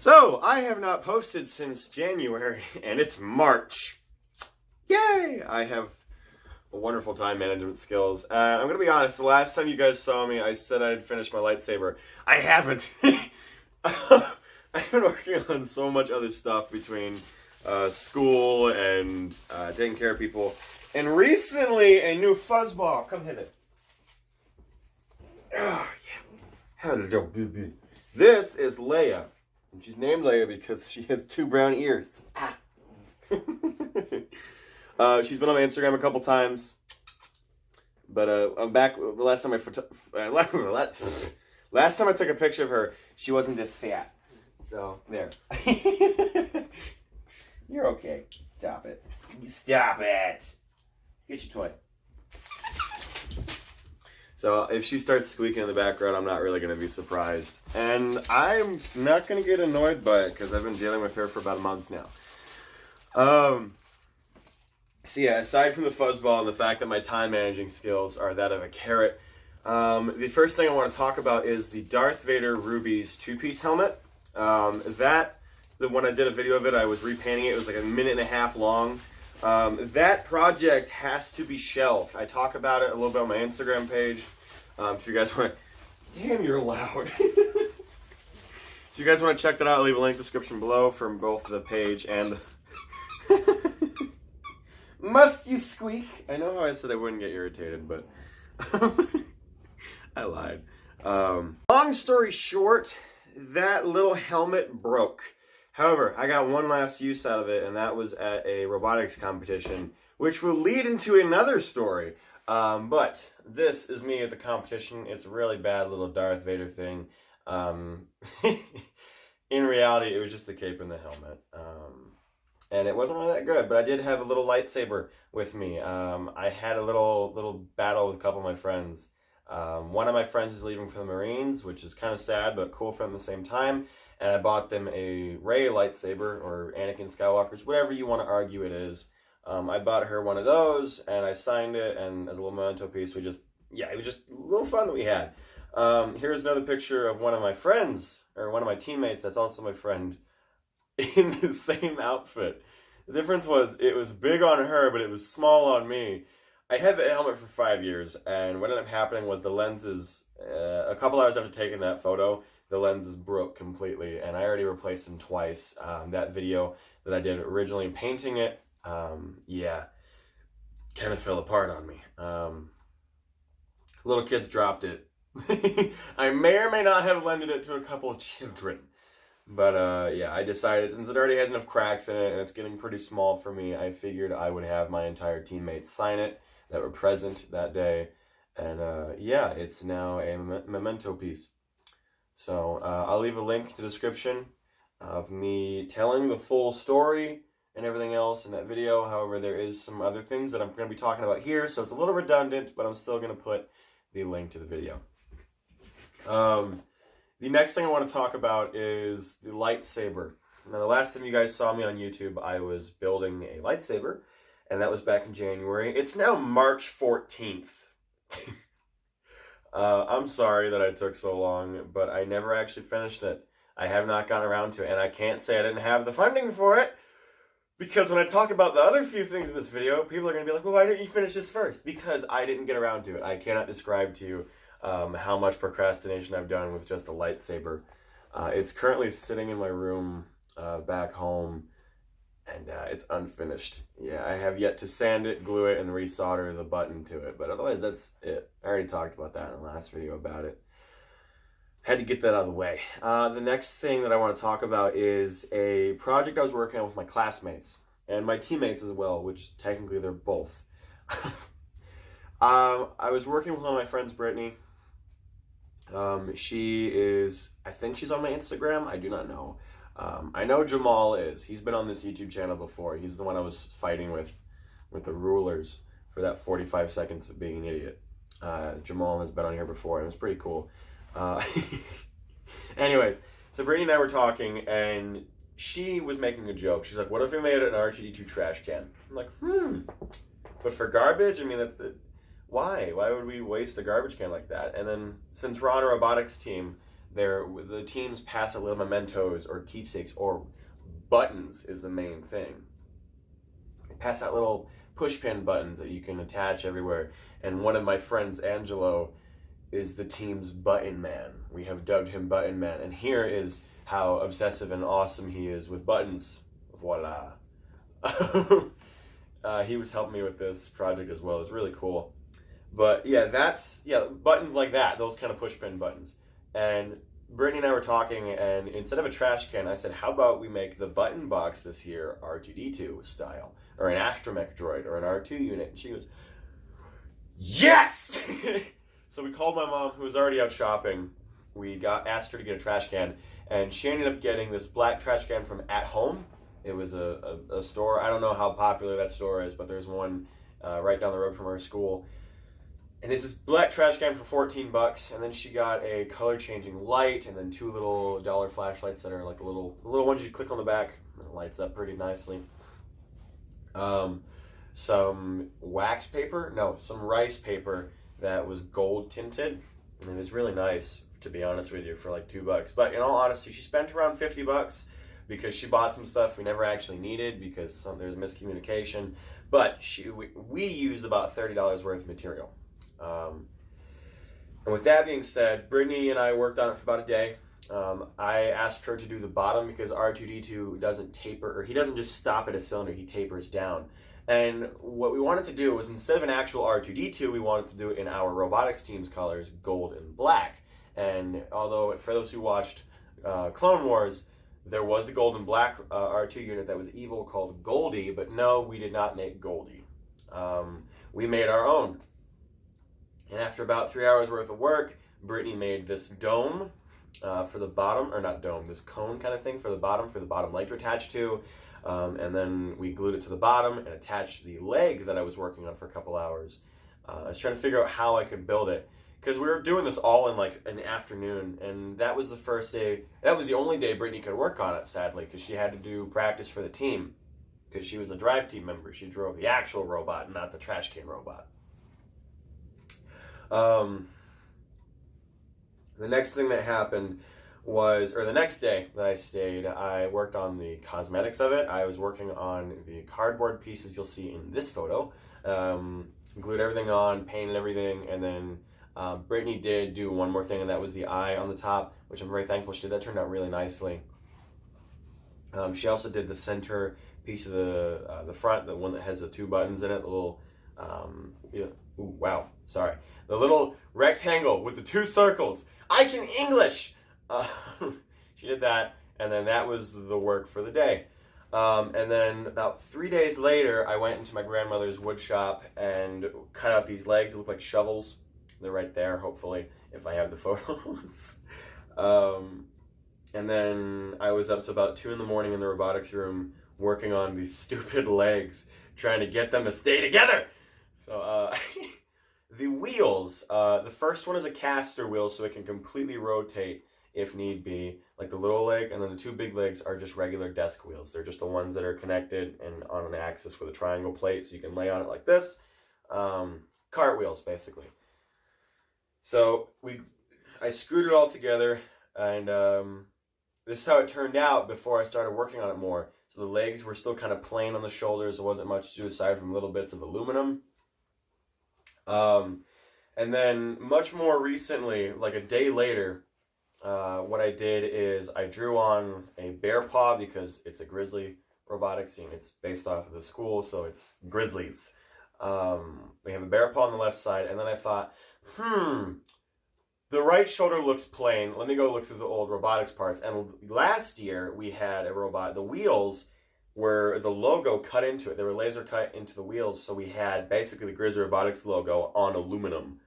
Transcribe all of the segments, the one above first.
So, I have not posted since January, and it's March. Yay! I have a wonderful time management skills. I'm going to be honest, the last time you guys saw me, I said I'd finish my lightsaber. I haven't. I've been working on so much other stuff between school and taking care of people. And recently, a new fuzzball. Come hit it. Oh, yeah. Hello, baby. This is Leia. And she's named Leia because she has 2 brown ears. Ah. She's been on my Instagram a couple times. But I'm back. The last time last time I took a picture of her, she wasn't this fat. So, there. You're okay. Stop it. Stop it. Get your toy. So if she starts squeaking in the background, I'm not really going to be surprised. And I'm not going to get annoyed by it because I've been dealing with her for about a month now. So yeah, aside from the fuzzball and the fact that my time managing skills are that of a carrot, the first thing I want to talk about is the Darth Vader Rubie's 2-piece helmet. When I did a video of it, I was repainting it. It was like 1.5 minutes long. That project has to be shelved. I talk about it a little bit on my Instagram page. If you guys want to... Damn, you're loud. If you guys want to check that out, I'll leave a link in the description below from both the page and... Must you squeak? I know how I said I wouldn't get irritated, but... I lied. Long story short, that little helmet broke. However, I got one last use out of it, and that was at a robotics competition, which will lead into another story. But this is me at the competition. It's a really bad little Darth Vader thing. In reality, it was just the cape and the helmet. And it wasn't really that good, but I did have a little lightsaber with me. I had a little battle with a couple of my friends. One of my friends is leaving for the Marines, which is kind of sad, but cool for them at the same time. And I bought them a Rey lightsaber, or Anakin Skywalker's, whatever you want to argue it is. I bought her one of those, and I signed it, and as a little memento piece, it was just a little fun that we had. Here's another picture of one of my friends, or one of my teammates that's also my friend, in the same outfit. The difference was, it was big on her, but it was small on me. I had the helmet for 5 years, and what ended up happening was the lenses, a couple hours after taking that photo, the lenses broke completely, and I already replaced them twice. That video that I did originally painting it, yeah, kind of fell apart on me. Little kids dropped it. I may or may not have lended it to a couple of children. But yeah, I decided, since it already has enough cracks in it and it's getting pretty small for me, I figured I would have my entire teammates sign it that were present that day. And yeah, it's now a memento piece. So I'll leave a link to the description of me telling the full story and everything else in that video. However, there is some other things that I'm going to be talking about here, so it's a little redundant, but I'm still going to put the link to the video. The next thing I want to talk about is the lightsaber. Now, the last time you guys saw me on YouTube, I was building a lightsaber, and that was back in January. It's now March 14th. I'm sorry that I took so long, but I never actually finished it. I have not gotten around to it, and I can't say I didn't have the funding for it, because when I talk about the other few things in this video, people are going to be like, well, why didn't you finish this first? Because I didn't get around to it. I cannot describe to you how much procrastination I've done with just a lightsaber. It's currently sitting in my room back home, and it's unfinished. Yeah, I have yet to sand it, glue it, and resolder the button to it, but otherwise that's it. I already talked about that in the last video about it. Had to get that out of the way. The next thing that I want to talk about is a project I was working on with my classmates, and my teammates as well, which technically they're both. I was working with one of my friends, Brittany. She is, I think she's on my Instagram, I do not know. I know Jamal is. He's been on this YouTube channel before. He's the one I was fighting with the rulers for that 45 seconds of being an idiot. Jamal has been on here before, and it was pretty cool. Anyways, so Brittany and I were talking, and she was making a joke. She's like, what if we made an R2-D2 trash can? I'm like, but for garbage? I mean, that's the... Why? Why would we waste a garbage can like that? And then, since we're on a robotics team, The teams pass out little mementos or keepsakes or buttons is the main thing. They pass out little pushpin buttons that you can attach everywhere. And one of my friends, Angelo, is the team's button man. We have dubbed him Button Man. And here is how obsessive and awesome he is with buttons. Voila. He was helping me with this project as well. It was really cool. But yeah, buttons like that, those kind of pushpin buttons. And Brittany and I were talking, and instead of a trash can, I said, how about we make the button box this year R2-D2 style, or an astromech droid, or an R2 unit? And she goes, yes! So we called my mom, who was already out shopping. We asked her to get a trash can, and she ended up getting this black trash can from At Home. It was a store. I don't know how popular that store is, but there's one right down the road from our school. And it's this black trash can for $14, and then she got a color-changing light, and then 2 little dollar flashlights that are like the little ones you click on the back, and it lights up pretty nicely. Some wax paper, no, some rice paper that was gold tinted, and it was really nice, to be honest with you, for like $2. But in all honesty, she spent around $50 because she bought some stuff we never actually needed because there's miscommunication. But we used about $30 worth of material. And with that being said, Brittany and I worked on it for about a day. I asked her to do the bottom because R2-D2 doesn't taper, or he doesn't just stop at a cylinder, he tapers down. And what we wanted to do was, instead of an actual R2-D2, we wanted to do it in our robotics team's colors, gold and black. And although, for those who watched Clone Wars, there was a gold and black R2 unit that was evil called Goldie, but no, we did not make Goldie. We made our own. And after about 3 hours worth of work, Brittany made this dome for the bottom, or not dome, this cone kind of thing for the bottom leg to attach to. And then we glued it to the bottom and attached the leg that I was working on for a couple hours. I was trying to figure out how I could build it, because we were doing this all in like an afternoon, and that was the first day, that was the only day Brittany could work on it, sadly, because she had to do practice for the team, because she was a drive team member. She drove the actual robot, not the trash can robot. The next thing that happened was, or the next day that I stayed, I worked on the cosmetics of it. I was working on the cardboard pieces you'll see in this photo. Glued everything on, painted everything, and then Brittany did do one more thing, and that was the eye on the top, which I'm very thankful she did. That turned out really nicely. She also did the center piece of the front, the one that has the 2 buttons in it, the little, the little rectangle with the 2 circles. I can English! She did that, and then that was the work for the day. And then about 3 days later, I went into my grandmother's wood shop and cut out these legs that look like shovels. They're right there, hopefully, if I have the photos. And then I was up to about 2 in the morning in the robotics room working on these stupid legs, trying to get them to stay together. So, the wheels, the first one is a caster wheel, so it can completely rotate if need be, like the little leg, and then the 2 big legs are just regular desk wheels. They're just the ones that are connected and on an axis with a triangle plate, so you can lay on it like this. Cartwheels, basically. So I screwed it all together, and this is how it turned out before I started working on it more. So the legs were still kind of plain on the shoulders. There wasn't much to do aside from little bits of aluminum. And then much more recently, like a day later, what I did is I drew on a bear paw, because it's a grizzly robotics team. It's based off of the school, so it's grizzlies. We have a bear paw on the left side, and then I thought, the right shoulder looks plain. Let me go look through the old robotics parts. And last year we had a robot. The wheels were the logo cut into it. They were laser cut into the wheels, so we had basically the Grizzly Robotics logo on aluminum.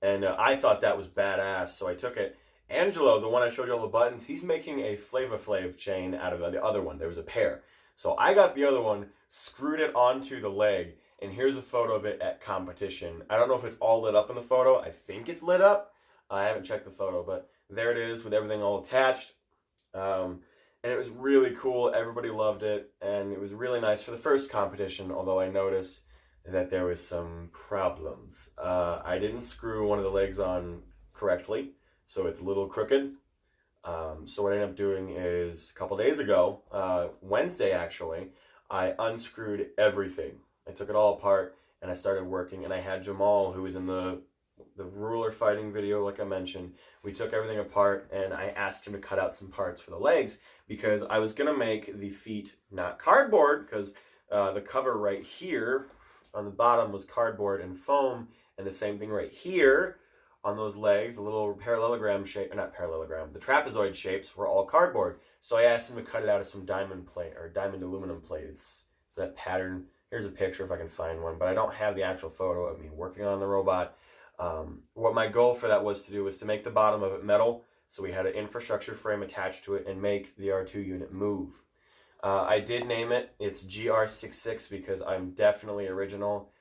And I thought that was badass, so I took it. Angelo, the one I showed you all the buttons, he's making a Flava Flav chain out of the other one. There was a pair. So I got the other one, screwed it onto the leg, and here's a photo of it at competition. I don't know if it's all lit up in the photo. I think it's lit up. I haven't checked the photo, but there it is with everything all attached. And it was really cool. Everybody loved it, and it was really nice for the first competition, although I noticed that there was some problems. I didn't screw one of the legs on correctly, so it's a little crooked. So what I ended up doing is a couple days ago, Wednesday actually, I unscrewed everything. I took it all apart and I started working, and I had Jamal, who was in the ruler fighting video, like I mentioned. We took everything apart and I asked him to cut out some parts for the legs, because I was going to make the feet not cardboard, because the cover right here on the bottom was cardboard and foam, and the same thing right here on those legs, the little parallelogram shape, or not parallelogram, the trapezoid shapes were all cardboard. So I asked him to cut it out of some diamond plate, or diamond aluminum plate. It's that pattern. Here's a picture if I can find one, but I don't have the actual photo of me working on the robot. What my goal for that was to do was to make the bottom of it metal, so we had an infrastructure frame attached to it and make the R2 unit move. I did name it. It's GR66 because I'm definitely original.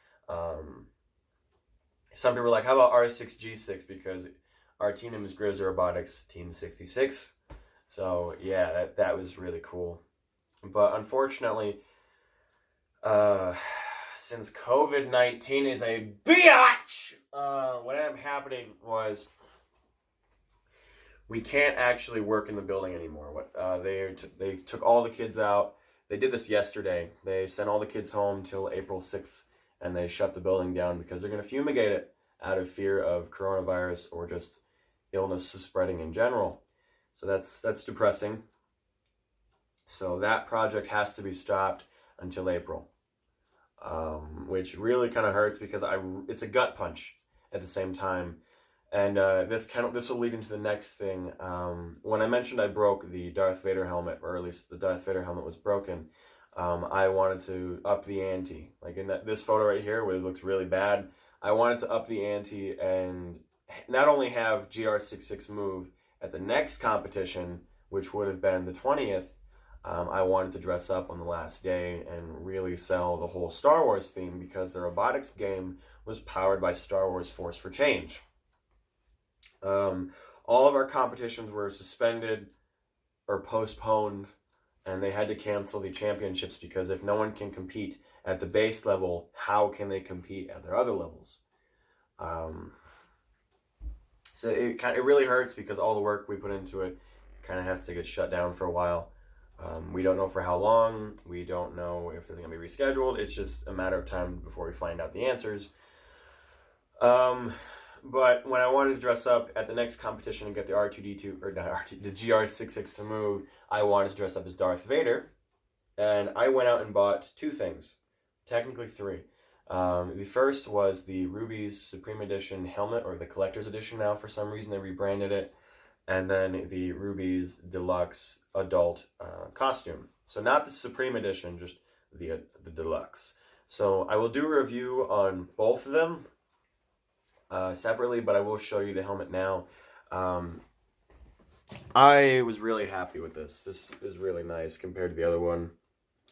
Some people are like, how about R6G6, because our team name is Grizzly Robotics Team 66. So yeah, that was really cool. But unfortunately, since COVID-19 is a biatch, what ended up happening was we can't actually work in the building anymore. They took all the kids out. They did this yesterday. They sent all the kids home till April 6th, and they shut the building down because they're going to fumigate it out of fear of coronavirus or just illness spreading in general. So that's depressing. So that project has to be stopped until April, which really kind of hurts because it's a gut punch at the same time. And this will lead into the next thing. When I mentioned I broke the Darth Vader helmet, or at least the Darth Vader helmet was broken, I wanted to up the ante. Like in this photo right here, where it looks really bad, I wanted to up the ante and not only have GR66 move at the next competition, which would have been the 20th, I wanted to dress up on the last day and really sell the whole Star Wars theme, because the robotics game was powered by Star Wars Force for Change. All of our competitions were suspended or postponed, and they had to cancel the championships, because if no one can compete at the base level, how can they compete at their other levels? So it really hurts, because all the work we put into it kind of has to get shut down for a while. We don't know for how long. We don't know if they're going to be rescheduled. It's just a matter of time before we find out the answers. But when I wanted to dress up at the next competition and get the R2D2, or not R2, the GR66 to move, I wanted to dress up as Darth Vader. And I went out and bought two things. Technically three. The first was the Rubie's Supreme Edition helmet, or the Collector's Edition now. For some reason they rebranded it. And then the Rubie's Deluxe Adult costume. So not the Supreme Edition, just the Deluxe. So I will do a review on both of them separately, but I will show you the helmet now. I was really happy with this. This is really nice compared to the other one.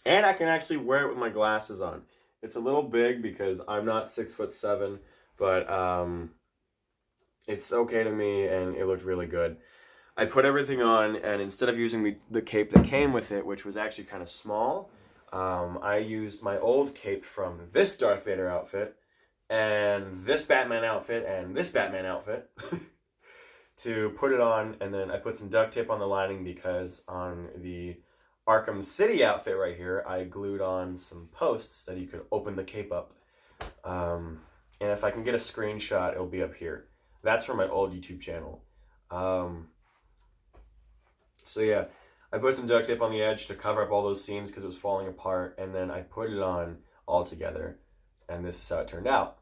And I can actually wear it with my glasses on. It's a little big because I'm not 6'7", but it's okay to me, and it looked really good. I put everything on, and instead of using the cape that came with it, which was actually kind of small, I used my old cape from this Darth Vader outfit, and this Batman outfit, and this Batman outfit, to put it on, and then I put some duct tape on the lining, because on the Arkham City outfit right here, I glued on some posts that you could open the cape up. And if I can get a screenshot, it'll be up here. That's from my old YouTube channel. So yeah, I put some duct tape on the edge to cover up all those seams because it was falling apart, and then I put it on all together, and this is how it turned out.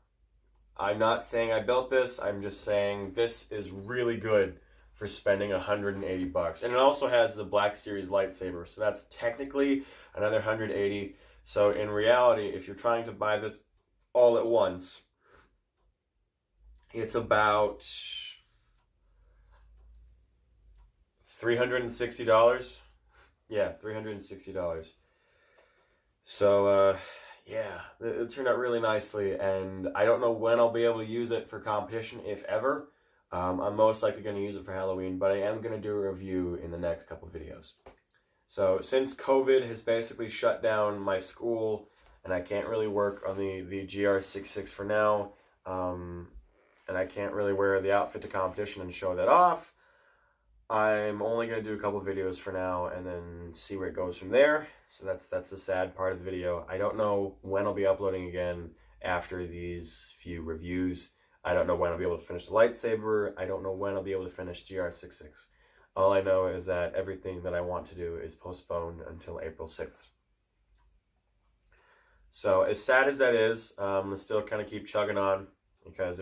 I'm not saying I built this, I'm just saying this is really good for spending $180. And it also has the Black Series lightsaber, so that's technically another $180. So in reality, if you're trying to buy this all at once, it's about $360. Yeah, $360. So yeah, it turned out really nicely, and I don't know when I'll be able to use it for competition, if ever. I'm most likely going to use it for Halloween, but I am going to do a review in the next couple videos. So since COVID has basically shut down my school, and I can't really work on the GR66 for now, and I can't really wear the outfit to competition and show that off, I'm only going to do a couple videos for now and then see where it goes from there. So that's the sad part of the video. I don't know when I'll be uploading again after these few reviews. I don't know when I'll be able to finish the lightsaber. I don't know when I'll be able to finish GR66. All I know is that everything that I want to do is postponed until April 6th. So as sad as that is, I'm going to still kind of keep chugging on, because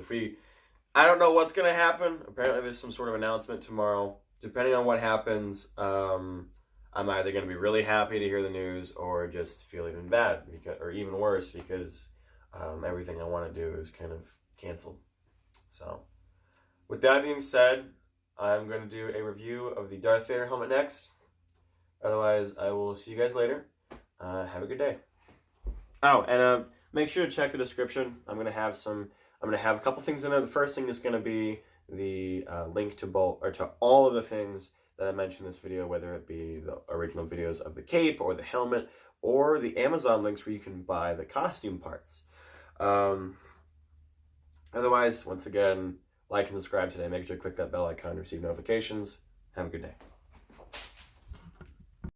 I don't know what's going to happen. Apparently there's some sort of announcement tomorrow. Depending on what happens, I'm either going to be really happy to hear the news or just feel even bad, or even worse, because everything I want to do is kind of canceled. So with that being said, I'm going to do a review of the Darth Vader helmet next. Otherwise, I will see you guys later. Have a good day. Oh, and make sure to check the description. I'm going to have a couple things in there. The first thing is going to be the link to all of the things that I mentioned in this video, whether it be the original videos of the cape or the helmet or the Amazon links where you can buy the costume parts. Otherwise, once again, like and subscribe today. Make sure to click that bell icon to receive notifications. Have a good day.